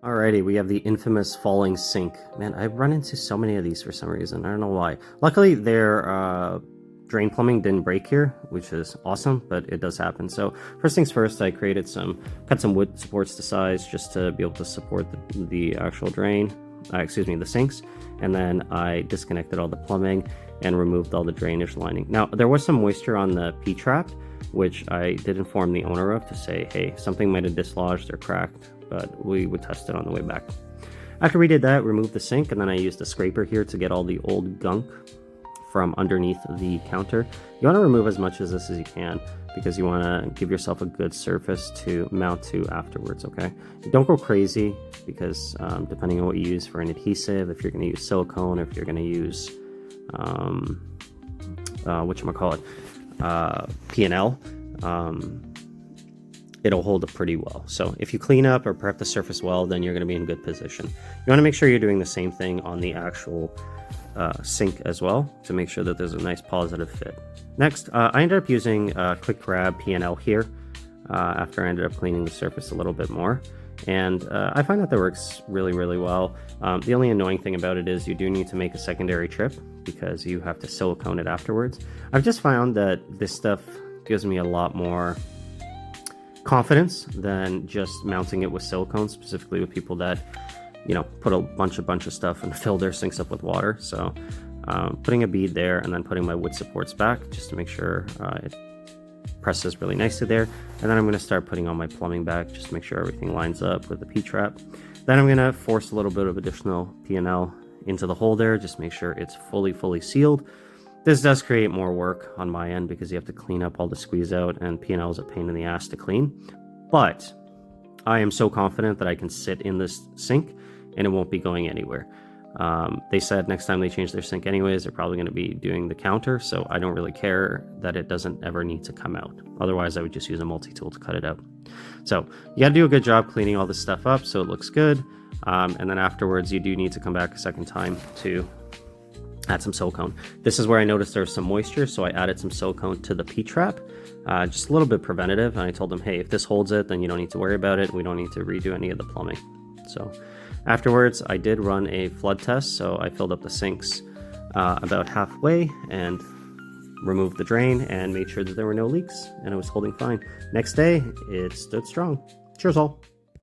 Alrighty, we have the infamous falling sink. Man, I run into so many of these for some reason. I don't know why. Luckily, their drain plumbing didn't break here, which is awesome, but it does happen. So first things first, I cut some wood supports to size just to be able to support the actual drain, the sinks. And then I disconnected all the plumbing and removed all the drainage lining. Now, there was some moisture on the P-trap, which I did inform the owner of to say, hey, something might have dislodged or cracked, but we would test it on the way back. After we did that, removed the sink, and then I used a scraper here to get all the old gunk from underneath the counter. You want to remove as much of this as you can because you want to give yourself a good surface to mount to afterwards, okay? Don't go crazy because depending on what you use for an adhesive, if you're going to use silicone, or if you're going to use, P&L, it'll hold up pretty well. So if you clean up or prep the surface well, then you're going to be in good position. You want to make sure you're doing the same thing on the actual sink as well to make sure that there's a nice positive fit. Next, I ended up using quick grab P&L here after I ended up cleaning the surface a little bit more. And I find that works really, really well. The only annoying thing about it is you do need to make a secondary trip because you have to silicone it afterwards. I've just found that this stuff gives me a lot more confidence than just mounting it with silicone, specifically with people that, you know, put a bunch of stuff and fill their sinks up with water. So putting a bead there and then putting my wood supports back just to make sure it presses really nicely there. And then I'm going to start putting on my plumbing back just to make sure everything lines up with the P-trap. Then I'm going to force a little bit of additional P&L into the hole there, just make sure it's fully sealed. This does create more work on my end because you have to clean up all the squeeze out, and P&L is a pain in the ass to clean. But I am so confident that I can sit in this sink and it won't be going anywhere. They said next time they change their sink anyways, they're probably going to be doing the counter, so I don't really care that it doesn't ever need to come out. Otherwise, I would just use a multi-tool to cut it out. So you got to do a good job cleaning all this stuff up so it looks good. And then afterwards, you do need to come back a second time to add some silicone. This is where I noticed there was some moisture, so I added some silicone to the P-trap, just a little bit preventative. And I told them, hey, if this holds it, then you don't need to worry about it. We don't need to redo any of the plumbing. So afterwards, I did run a flood test. So I filled up the sinks about halfway and removed the drain and made sure that there were no leaks, and it was holding fine. Next day, it stood strong. Cheers all.